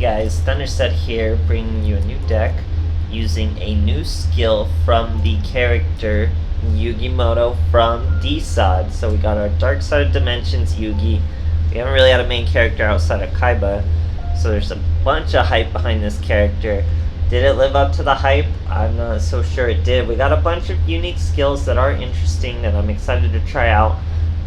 guys, Thunderset here, bringing you a new deck using a new skill from the character Yugi Muto from DSOD. So we got our Dark Side of Dimensions Yugi. We haven't really had a main character outside of Kaiba, so there's a bunch of hype behind this character. Did it live up to the hype? I'm not so sure it did. We got a bunch of unique skills that are interesting that I'm excited to try out.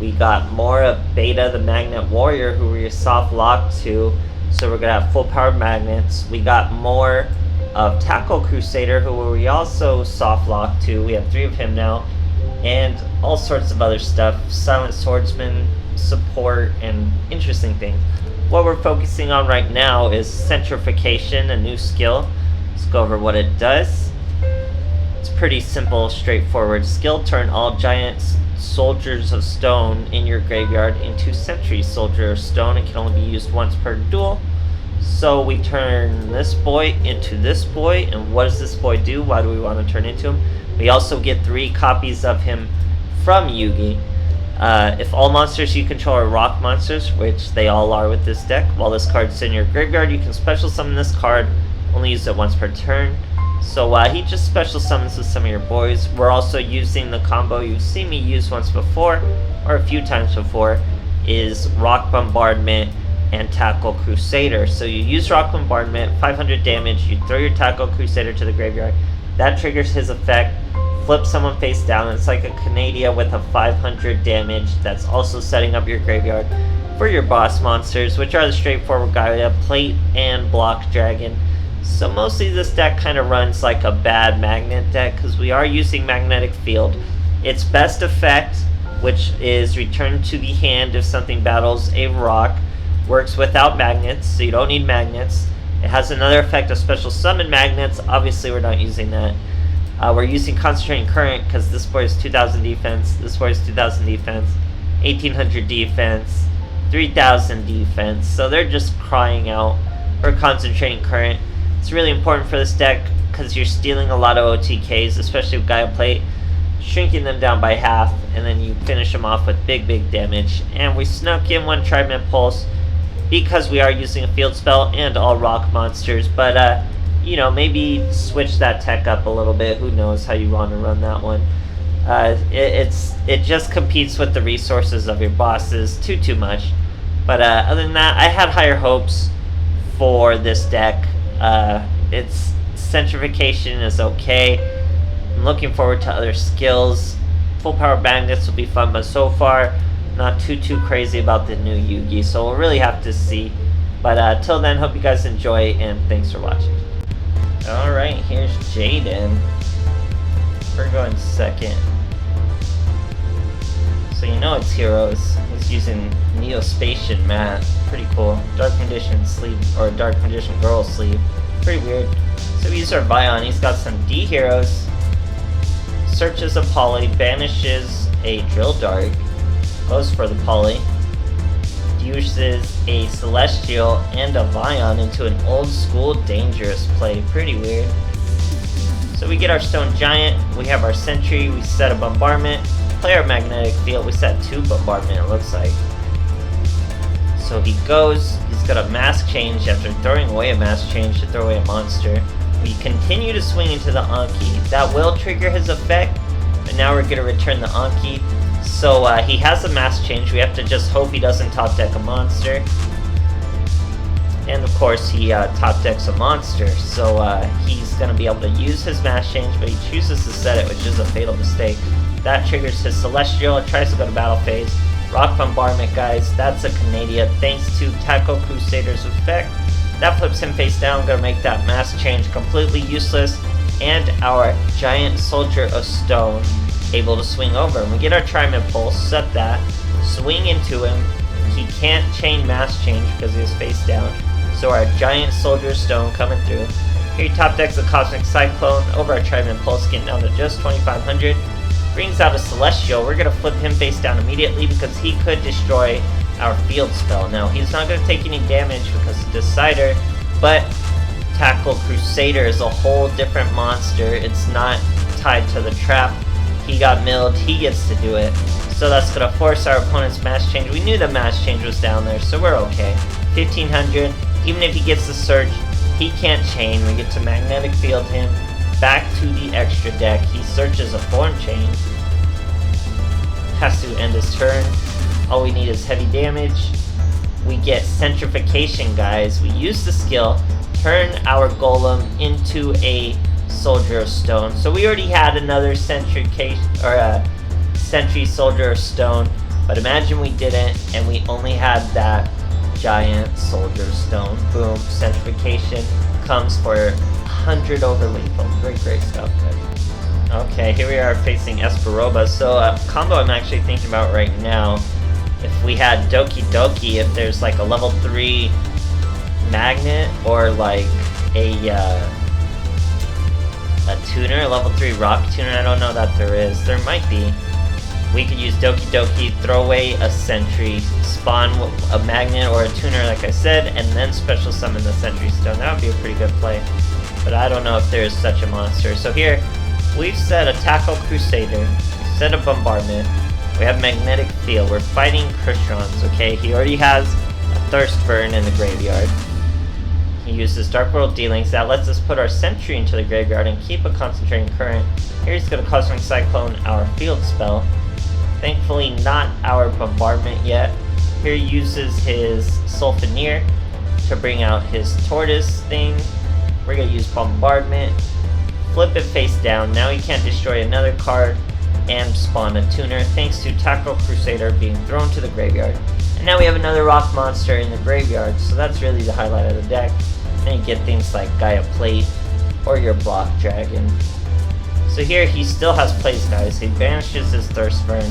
We got more of Beta the Magnet Warrior, who we're soft locked to, so we're gonna have full powered magnets. We got more of Tackle Crusader, who we also soft locked to. We have 3 of him now, and all sorts of other stuff. Silent Swordsman, support, and interesting things. What we're focusing on right now is Sentrification, a new skill. Let's go over what it does. It's pretty simple, straightforward skill. Turn all giants soldiers of stone in your graveyard into sentry soldier of stone. It can only be used once per duel. So we turn this boy into this boy, and what does this boy do? Why do we want to turn into him? We also get 3 copies of him from Yugi. If all monsters you control are rock monsters, which they all are with this deck, while this card's in your graveyard, you can special summon this card, only use it once per turn. So he just special summons with some of your boys. We're also using the combo you've seen me use once before, or a few times before, is Rock Bombardment and Tackle Crusader. So you use Rock Bombardment, 500 damage, you throw your Tackle Crusader to the graveyard. That triggers his effect, flip someone face down. It's like a Canadia with a 500 damage that's also setting up your graveyard for your boss monsters, which are the straightforward Gaia, Plate, and Block Dragon. So mostly this deck kind of runs like a bad magnet deck, because we are using Magnetic Field. Its best effect, which is return to the hand if something battles a rock, works without magnets, so you don't need magnets. It has another effect of special summon magnets. Obviously we're not using that. We're using Concentrating Current because this boy is 2000 defense, this boy is 2000 defense, 1800 defense, 3000 defense, so they're just crying out for Concentrating Current. It's really important for this deck because you're stealing a lot of OTKs, especially with Gaia Plate, shrinking them down by half, and then you finish them off with big damage. And we snuck in 1 Trident Pulse because we are using a field spell and all rock monsters, but you know, maybe switch that tech up a little bit. Who knows how you want to run that one. It just competes with the resources of your bosses too much. But other than that, I had higher hopes for this deck. Its Sentrification is okay. I'm looking forward to other skills. Full power magnets will be fun, but so far not too crazy about the new Yugi, so we'll really have to see. But till then, hope you guys enjoy, and thanks for watching. Alright, here's Jaden. We're going second. So you know it's heroes. He's using Neospatian Mat. Pretty cool. Dark Condition Sleep, or Dark Condition Girl Sleep. Pretty weird. So we use our Vion. He's got some D heroes. Searches a Poly, banishes a Drill Dart, goes for the Poly, uses a Celestial and a Vion into an old school dangerous play. Pretty weird. So we get our Stone Giant, we have our Sentry, we set a Bombardment, play our Magnetic Field, we set 2 Bombardment it looks like. So he goes, he's got a Mask Change after throwing away a Mask Change to throw away a monster. We continue to swing into the Anki. That will trigger his effect, but now we're going to return the Anki. So he has a Mask Change. We have to just hope he doesn't top deck a monster. And of course he top decks a monster. So he's going to be able to use his Mask Change, but he chooses to set it, which is a fatal mistake. That triggers his Celestial. It tries to go to battle phase. Rock Bombardment, guys. That's a Canadia thanks to Tackle Crusader's effect. That flips him face down, gonna make that Mask Change completely useless, and our Giant Soldier of Stone able to swing over. And we get our Trident Pulse, set that, swing into him. He can't chain Mask Change because he is face down, so our Giant Soldier of Stone coming through. Here he top decks a Cosmic Cyclone over our Trident Pulse, getting down to just 2500. Brings out a Celestial. We're gonna flip him face down immediately because he could destroy our field spell. Now he's not going to take any damage because of Decider, but Tackle Crusader is a whole different monster. It's not tied to the trap. He got milled, he gets to do it. So that's going to force our opponent's Mask Change. We knew the Mask Change was down there, so we're okay. 1500, Even if he gets the Surge, he can't chain. We get to Magnetic Field him back to the extra deck. He searches a Form Chain. Has to end his turn. All we need is heavy damage. We get Sentrification, guys. We use the skill, turn our Golem into a Soldier of Stone. So we already had another Sentry Soldier of Stone, but imagine we didn't, and we only had that giant Soldier of Stone. Boom, Sentrification comes for 100 over lethal. Great stuff, guys. Okay, here we are facing ESPA Roba. So a combo I'm actually thinking about right now, if we had Doki Doki, if there's like a level 3 magnet or like a tuner, a level 3 rock tuner, I don't know that there is. There might be. We could use Doki Doki, throw away a Sentry, spawn a magnet or a tuner like I said, and then special summon the Sentry Stone. That would be a pretty good play. But I don't know if there is such a monster. So here, we've set a Tackle Crusader, we've set a Bombardment, we have Magnetic Field, we're fighting Krishrons, okay? He already has a Thirst Burn in the graveyard. He uses Dark World Dealings, that lets us put our Sentry into the graveyard and keep a Concentrating Current. Here he's going to Cosmic Cyclone our field spell. Thankfully not our Bombardment yet. Here he uses his Sulfineer to bring out his Tortoise thing. We're going to use Bombardment, flip it face down. Now he can't destroy another card and spawn a tuner thanks to Tackle Crusader being thrown to the graveyard. And now we have another rock monster in the graveyard, so that's really the highlight of the deck. Then you get things like Gaia Plate or your Block Dragon. So here he still has plays, guys. He banishes his Thirst Burn,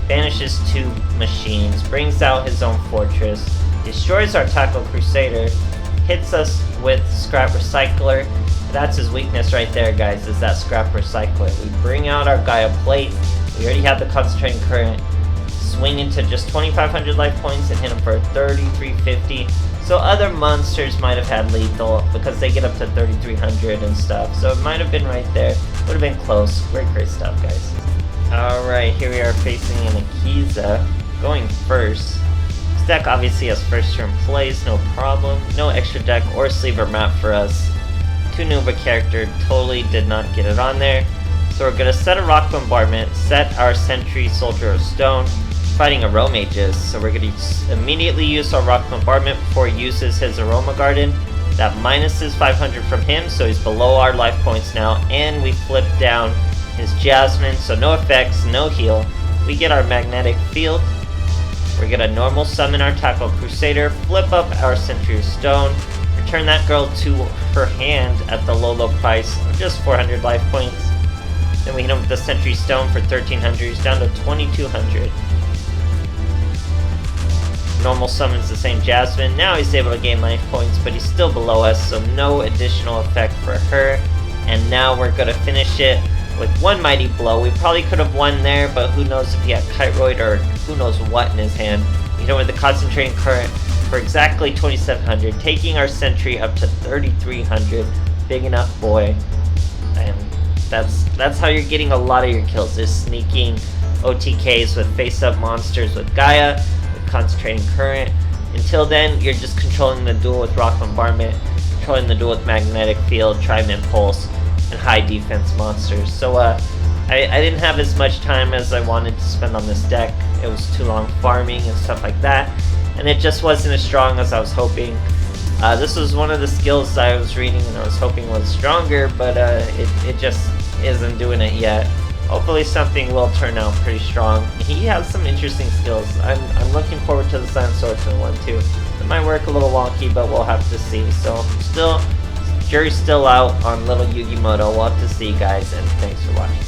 banishes 2 machines, brings out his own fortress, destroys our Tackle Crusader, hits us with Scrap Recycler. That's his weakness right there, guys, is that Scrap Recycler. We bring out our Gaia Plate, we already have the Concentrating Current, swing into just 2,500 life points and hit him for 3,350. So other monsters might have had lethal because they get up to 3,300 and stuff. So it might have been right there. Would have been close. Great stuff, guys. Alright, here we are facing an Akiza. Going first. This deck obviously has first turn plays, no problem. No extra deck or sleever map for us. Tunuba character totally did not get it on there. So we're going to set a Rock Bombardment, set our Sentry Soldier of Stone, fighting Aromages. So we're going to immediately use our Rock Bombardment before he uses his Aroma Garden. That minuses 500 from him, so he's below our life points now. And we flip down his Jasmine, so no effects, no heal. We get our Magnetic Field. We're going to normal summon our Tackle Crusader, flip up our Sentry of Stone, return that girl to her hand at the low price of just 400 life points. Then we hit him with the Sentry Stone for 1,300. He's down to 2,200. Normal summons the same Jasmine. Now he's able to gain life points, but he's still below us, so no additional effect for her. And now we're going to finish it with one Mighty Blow. We probably could have won there, but who knows if he had Kiteroid or who knows what in his hand. We hit him with the Concentrating Current for exactly 2,700, taking our Sentry up to 3,300. Big enough boy. And that's how you're getting a lot of your kills, is sneaking OTKs with face-up monsters with Gaia, with Concentrating Current. Until then, you're just controlling the duel with Rock Bombardment, controlling the duel with Magnetic Field, Trident Impulse, and high defense monsters. So I didn't have as much time as I wanted to spend on this deck. It was too long farming and stuff like that, and it just wasn't as strong as I was hoping. This was one of the skills I was reading and I was hoping was stronger, but it just isn't doing it yet. Hopefully something will turn out pretty strong. He has some interesting skills. I'm looking forward to the Silent Swordsman one too. It might work a little wonky, but we'll have to see. So jury's still out on little Yugi Muto. We'll have to see, guys, and thanks for watching.